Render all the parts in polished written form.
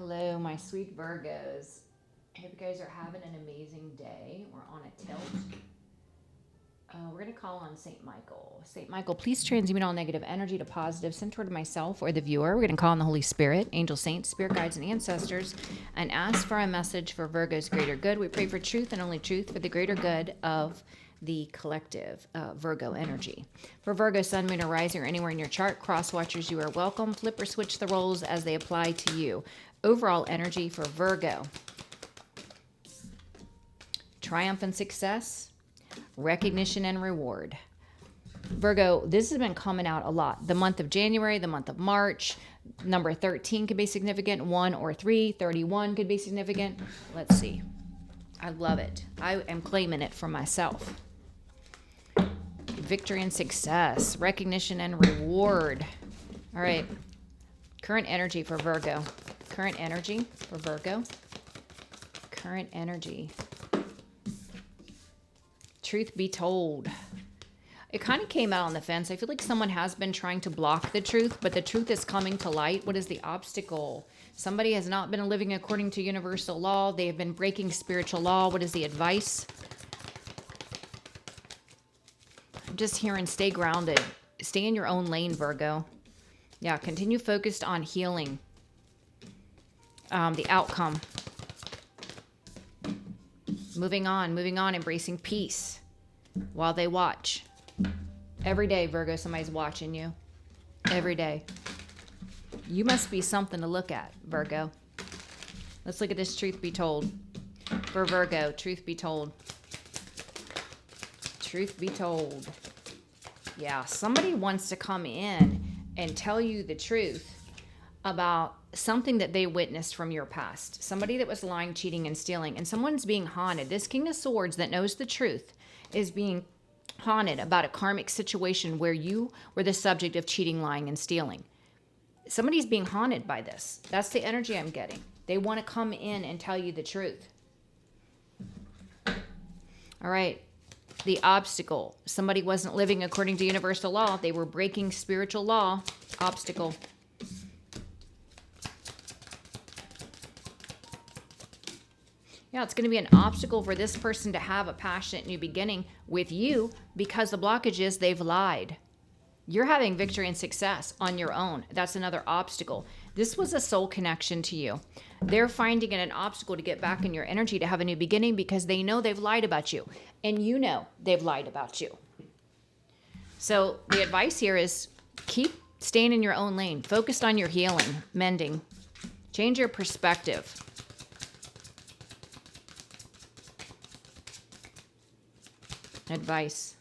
Hello, my sweet Virgos. I hope you guys are having an amazing day. We're on a tilt. We're going to call on St. Michael. St. Michael, please transmute all negative energy to positive, sent toward myself or the viewer. We're going to call on the Holy Spirit, angel saints, spirit guides, and ancestors, and ask for a message for Virgo's greater good. We pray for truth and only truth for the greater good of the collective Virgo energy. For Virgo, Sun, Moon, or Rising, or anywhere in your chart, cross watchers, you are welcome. Flip or switch the roles as they apply to you. Overall energy for Virgo: triumph and success, recognition and reward. Virgo, this has been coming out a lot. The month of January, the month of March, number 13 could be significant. 1 or 3, 31 could be significant. Let's see. I love it. I am claiming it for myself. Victory and success, recognition and reward. All right. Current energy for Virgo. Current energy for Virgo. Current energy. Truth be told. It kind of came out on the fence. I feel like someone has been trying to block the truth, but the truth is coming to light. What is the obstacle? Somebody has not been living according to universal law. They have been breaking spiritual law. What is the advice? I'm just hearing stay grounded. Stay in your own lane, Virgo. Yeah, continue focused on healing. The outcome. Moving on, embracing peace while they watch. Every day, Virgo, somebody's watching you. Every day. You must be something to look at, Virgo. Let's look at this truth be told. For Virgo, truth be told. Truth be told. Yeah, somebody wants to come in and tell you the truth about something that they witnessed from your past. Somebody that was lying, cheating, and stealing. And someone's being haunted. This King of Swords that knows the truth is being haunted about a karmic situation where you were the subject of cheating, lying, and stealing. Somebody's being haunted by this. That's the energy I'm getting. They want to come in and tell you the truth. All right. The obstacle. Somebody wasn't living according to universal law. They were breaking spiritual law. Obstacle. Yeah, it's going to be an obstacle for this person to have a passionate new beginning with you because the blockage is they've lied. You're having victory and success on your own. That's another obstacle. This was a soul connection to you. They're finding it an obstacle to get back in your energy to have a new beginning because they know they've lied about you. And you know they've lied about you. So the advice here is keep staying in your own lane. Focused on your healing, mending. Change your perspective. Advice.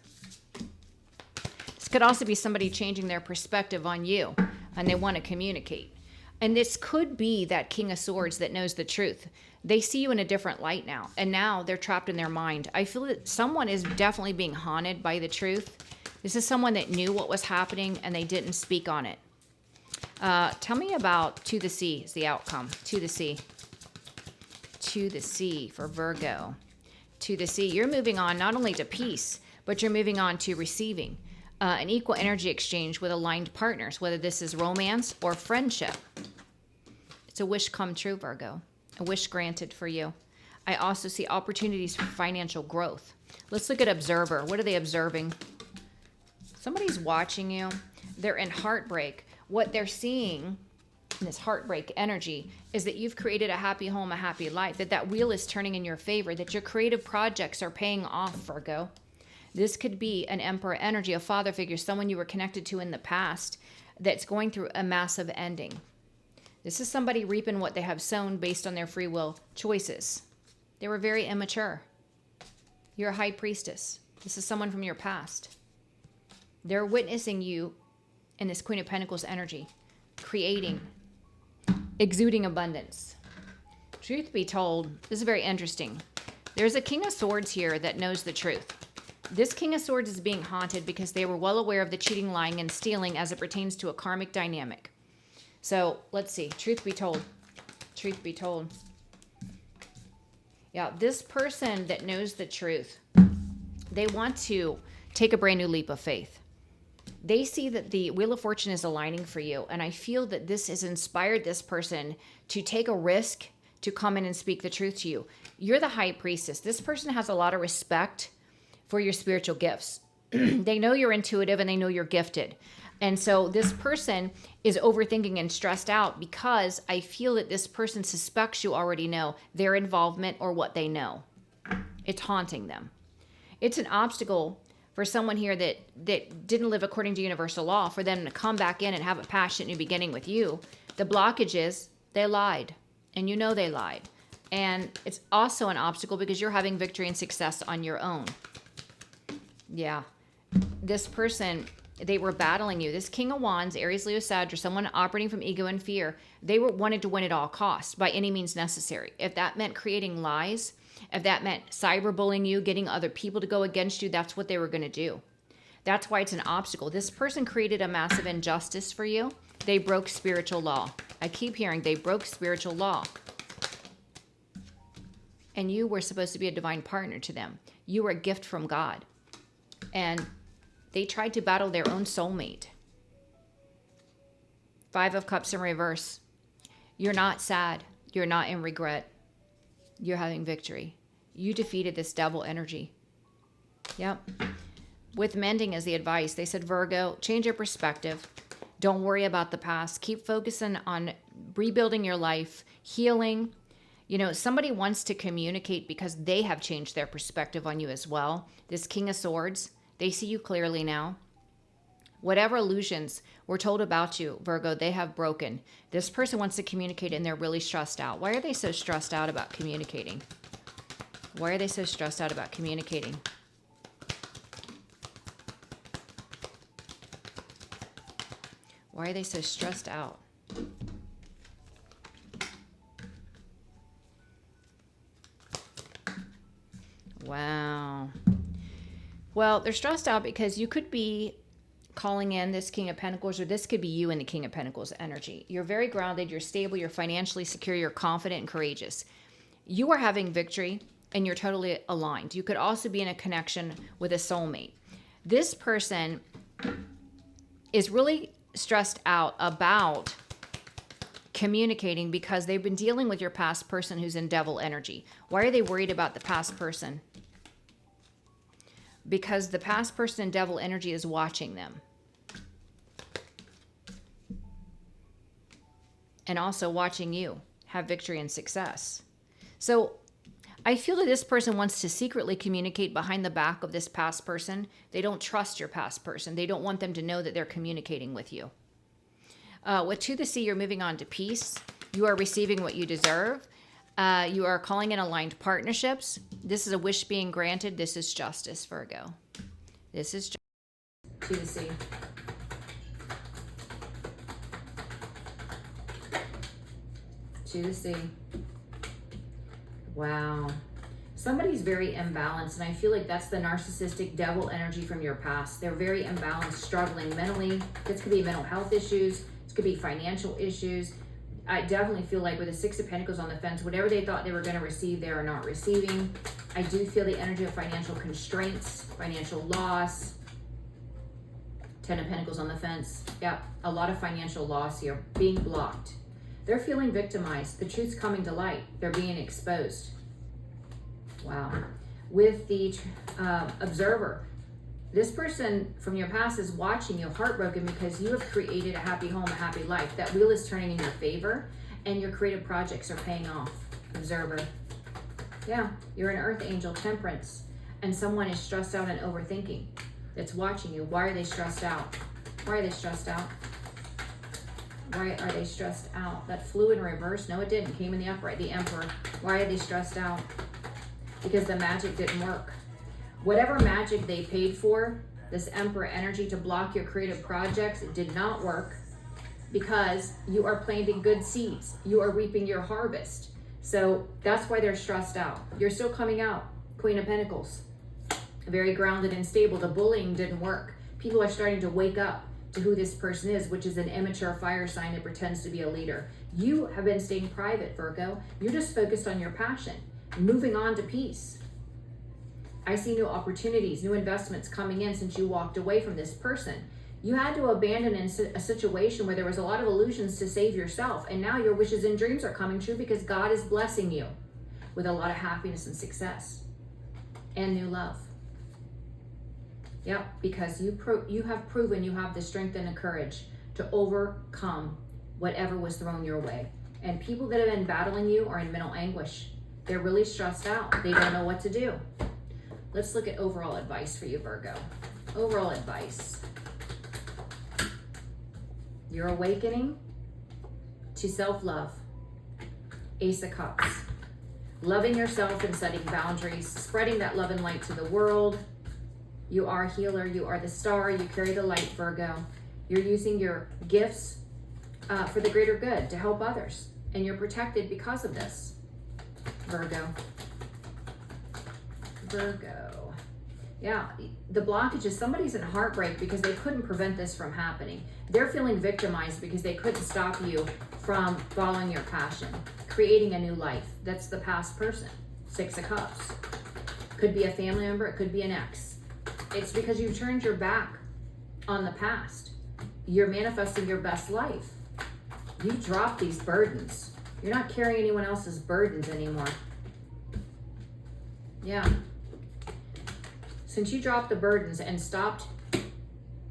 This could also be somebody changing their perspective on you and they want to communicate. And this could be that King of Swords that knows the truth. They see you in a different light now, and now they're trapped in their mind. I feel that someone is definitely being haunted by the truth. This is someone that knew what was happening and they didn't speak on it. Tell me about to the sea is the outcome. To the sea. To the sea for Virgo. To the sea. You're moving on not only to peace, but you're moving on to receiving an equal energy exchange with aligned partners, whether this is romance or friendship. It's a wish come true, Virgo. A wish granted for you. I also see opportunities for financial growth. Let's look at observer. What are they observing? Somebody's watching you. They're in heartbreak. What they're seeing in this heartbreak energy is that you've created a happy home, a happy life, that wheel is turning in your favor, that your creative projects are paying off, Virgo. This could be an emperor energy, a father figure, someone you were connected to in the past that's going through a massive ending. This is somebody reaping what they have sown based on their free will choices. They were very immature. You're a high priestess. This is someone from your past. They're witnessing you in this Queen of Pentacles energy, creating, exuding abundance. Truth be told, this is very interesting. There's a King of Swords here that knows the truth. This King of Swords is being haunted because they were well aware of the cheating, lying, and stealing as it pertains to a karmic dynamic. So let's see. Truth be told. Truth be told. Yeah, this person that knows the truth, they want to take a brand new leap of faith. They see that the Wheel of Fortune is aligning for you. And I feel that this has inspired this person to take a risk to come in and speak the truth to you. You're the high priestess. This person has a lot of respect for your spiritual gifts. They know you're intuitive and they know you're gifted. And so this person is overthinking and stressed out because I feel that this person suspects you already know their involvement or what they know. It's haunting them. It's an obstacle for someone here that didn't live according to universal law, for them to come back in and have a passionate new beginning with you. The blockage is they lied, and you know they lied. And it's also an obstacle because you're having victory and success on your own. Yeah. This person, they were battling you. This King of Wands, Aries, Leo, Sag, or someone operating from ego and fear, they wanted to win at all costs by any means necessary. If that meant creating lies, if that meant cyberbullying you, getting other people to go against you, that's what they were going to do. That's why it's an obstacle. This person created a massive injustice for you. They broke spiritual law. I keep hearing they broke spiritual law. And you were supposed to be a divine partner to them. You were a gift from God. And they tried to battle their own soulmate. 5 of Cups in reverse. You're not sad. You're not in regret. You're having victory. You defeated this devil energy. Yep. With mending as the advice, they said, Virgo, change your perspective. Don't worry about the past. Keep focusing on rebuilding your life, healing. You know, somebody wants to communicate because they have changed their perspective on you as well. This King of Swords, they see you clearly now. Whatever illusions were told about you, Virgo, they have broken. This person wants to communicate and they're really stressed out. Why are they so stressed out about communicating? Why are they so stressed out about communicating? Why are they so stressed out? Wow. Well, they're stressed out because you could be calling in this King of Pentacles, or this could be you in the King of Pentacles energy. You're very grounded, you're stable, you're financially secure, you're confident and courageous. You are having victory and you're totally aligned. You could also be in a connection with a soulmate. This person is really stressed out about communicating because they've been dealing with your past person who's in devil energy. Why are they worried about the past person? Because the past person in devil energy is watching them. And also watching you have victory and success. So I feel that this person wants to secretly communicate behind the back of this past person. They don't trust your past person. They don't want them to know that they're communicating with you. With To the Sea, you're moving on to peace. You are receiving what you deserve. You are calling in aligned partnerships. This is a wish being granted. This is justice, Virgo. This is justice. To the Sea. To the Sea. Wow. Somebody's very imbalanced, and I feel like that's the narcissistic devil energy from your past. They're very imbalanced, struggling mentally. This could be mental health issues. This could be financial issues. I definitely feel like with the 6 of Pentacles on the fence, whatever they thought they were going to receive, they are not receiving. I do feel the energy of financial constraints, financial loss. 10 of Pentacles on the fence. Yeah, a lot of financial loss here, being blocked. They're feeling victimized. The truth's coming to light. They're being exposed. Wow. With the Observer, this person from your past is watching you heartbroken because you have created a happy home, a happy life. That wheel is turning in your favor and your creative projects are paying off. Observer. Yeah, you're an earth angel, Temperance, and someone is stressed out and overthinking. That's watching you. Why are they stressed out? Why are they stressed out? Why are they stressed out? That flew in reverse. No, it didn't. Came in the upright. The Emperor. Why are they stressed out? Because the magic didn't work. Whatever magic they paid for, this Emperor energy to block your creative projects, it did not work because you are planting good seeds. You are reaping your harvest. So that's why they're stressed out. You're still coming out. Queen of Pentacles. Very grounded and stable. The bullying didn't work. People are starting to wake up to who this person is, which is an immature fire sign that pretends to be a leader. You have been staying private, Virgo. You're just focused on your passion. Moving on to peace. I see new opportunities, new investments coming in since you walked away from this person. You had to abandon a situation where there was a lot of illusions to save yourself. And now your wishes and dreams are coming true because God is blessing you with a lot of happiness and success and new love. Yep, because you have proven you have the strength and the courage to overcome whatever was thrown your way. And people that have been battling you are in mental anguish. They're really stressed out. They don't know what to do. Let's look at overall advice for you, Virgo. Overall advice. You're awakening to self-love. Ace of Cups. Loving yourself and setting boundaries. Spreading that love and light to the world. You are a healer. You are the star. You carry the light, Virgo. You're using your gifts for the greater good to help others. And you're protected because of this, Virgo. Virgo. Yeah, the blockage is somebody's in heartbreak because they couldn't prevent this from happening. They're feeling victimized because they couldn't stop you from following your passion, creating a new life. That's the past person. 6 of Cups. Could be a family member. It could be an ex. It's because you turned your back on the past. You're manifesting your best life. You drop these burdens. You're not carrying anyone else's burdens anymore. Yeah. Since you dropped the burdens and stopped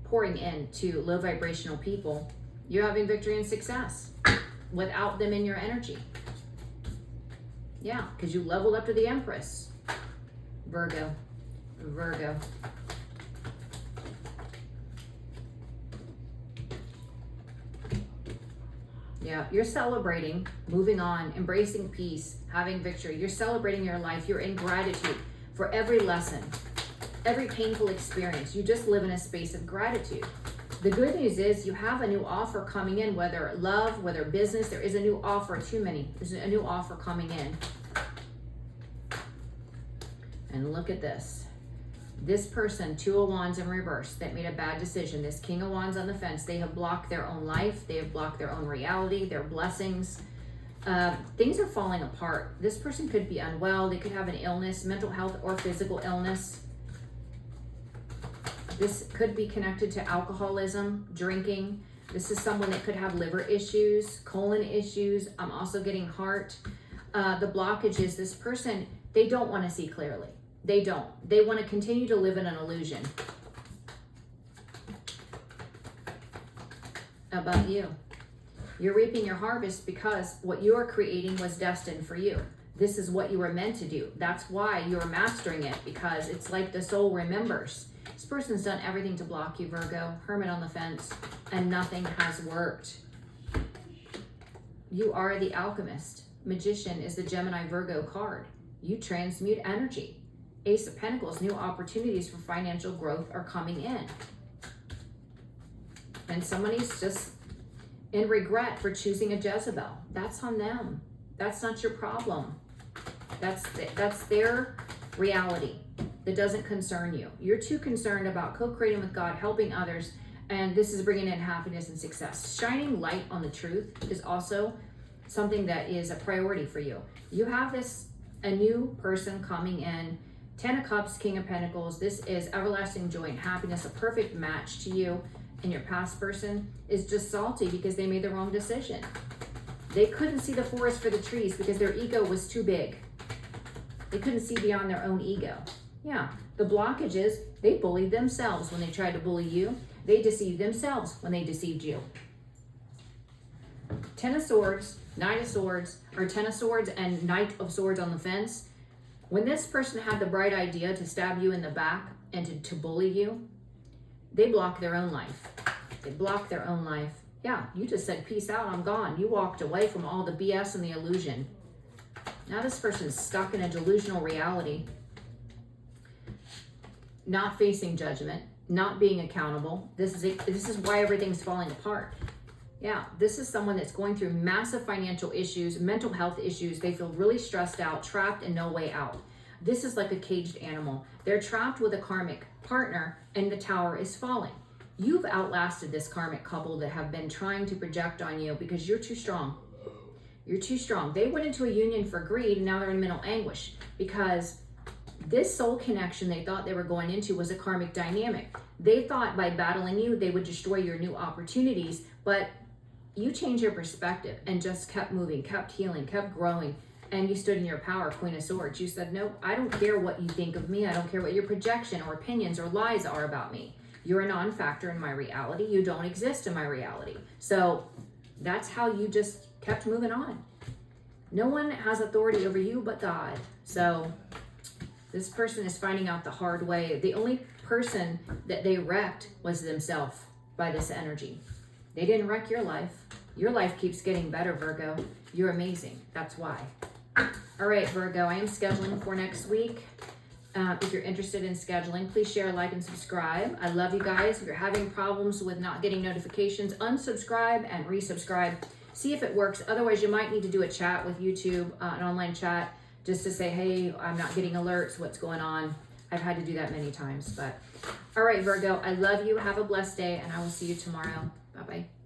pouring into low vibrational people, you're having victory and success without them in your energy. Yeah, because you leveled up to the Empress. Virgo. Virgo. Yeah, you're celebrating, moving on, embracing peace, having victory. You're celebrating your life. You're in gratitude for every lesson, every painful experience. You just live in a space of gratitude. The good news is you have a new offer coming in, whether love, whether business. There is a new offer, there's a new offer coming in. And look at this. This person, 2 of Wands in reverse, that made a bad decision. This King of Wands on the fence. They have blocked their own life. They have blocked their own reality, their blessings. Things are falling apart. This person could be unwell. They could have an illness, mental health or physical illness. This could be connected to alcoholism, drinking. This is someone that could have liver issues, colon issues. I'm also getting heart. The blockage is this person, they don't want to see clearly. They don't. They want to continue to live in an illusion about you. You're reaping your harvest because what you're creating was destined for you. This is what you were meant to do. That's why you're mastering it, because it's like the soul remembers. This person's done everything to block you, Virgo. Hermit on the fence, and nothing has worked. You are the alchemist. Magician is the Gemini Virgo card. You transmute energy. Ace of Pentacles, new opportunities for financial growth are coming in. And somebody's just in regret for choosing a Jezebel. That's on them. That's not your problem. That's their reality. That doesn't concern you. You're too concerned about co-creating with God, helping others, and this is bringing in happiness and success. Shining light on the truth is also something that is a priority for you. You have a new person coming in. 10 of Cups, King of Pentacles. This is everlasting joy and happiness, a perfect match to you. And your past person is just salty because they made the wrong decision. They couldn't see the forest for the trees because their ego was too big. They couldn't see beyond their own ego. Yeah, the blockage is they bullied themselves when they tried to bully you. They deceived themselves when they deceived you. 10 of Swords, Knight of Swords, or 10 of Swords and Knight of Swords on the fence. When this person had the bright idea to stab you in the back and to bully you, they blocked their own life. They blocked their own life. Yeah, you just said, peace out, I'm gone. You walked away from all the BS and the illusion. Now this person's stuck in a delusional reality, not facing judgment, not being accountable. This is why everything's falling apart. Yeah, this is someone that's going through massive financial issues, mental health issues. They feel really stressed out, trapped, and no way out. This is like a caged animal. They're trapped with a karmic partner, and the tower is falling. You've outlasted this karmic couple that have been trying to project on you because you're too strong. You're too strong. They went into a union for greed, and now they're in mental anguish because This soul connection they thought they were going into was a karmic dynamic. They thought by battling you, they would destroy your new opportunities, but you changed your perspective and just kept moving, kept healing, kept growing, and you stood in your power, Queen of Swords. You said, nope, I don't care what you think of me. I don't care what your projection or opinions or lies are about me. You're a non-factor in my reality. You don't exist in my reality. So that's how you just kept moving on. No one has authority over you but God. So this person is finding out the hard way. The only person that they wrecked was themselves by this energy. They didn't wreck your life. Your life keeps getting better, Virgo. You're amazing. That's why. All right, Virgo, I am scheduling for next week. If you're interested in scheduling, please share, like, and subscribe. I love you guys. If you're having problems with not getting notifications, unsubscribe and resubscribe. See if it works. Otherwise, you might need to do a chat with YouTube, an online chat, just to say, hey, I'm not getting alerts. What's going on? I've had to do that many times. But all right, Virgo, I love you. Have a blessed day, and I will see you tomorrow. Bye-bye.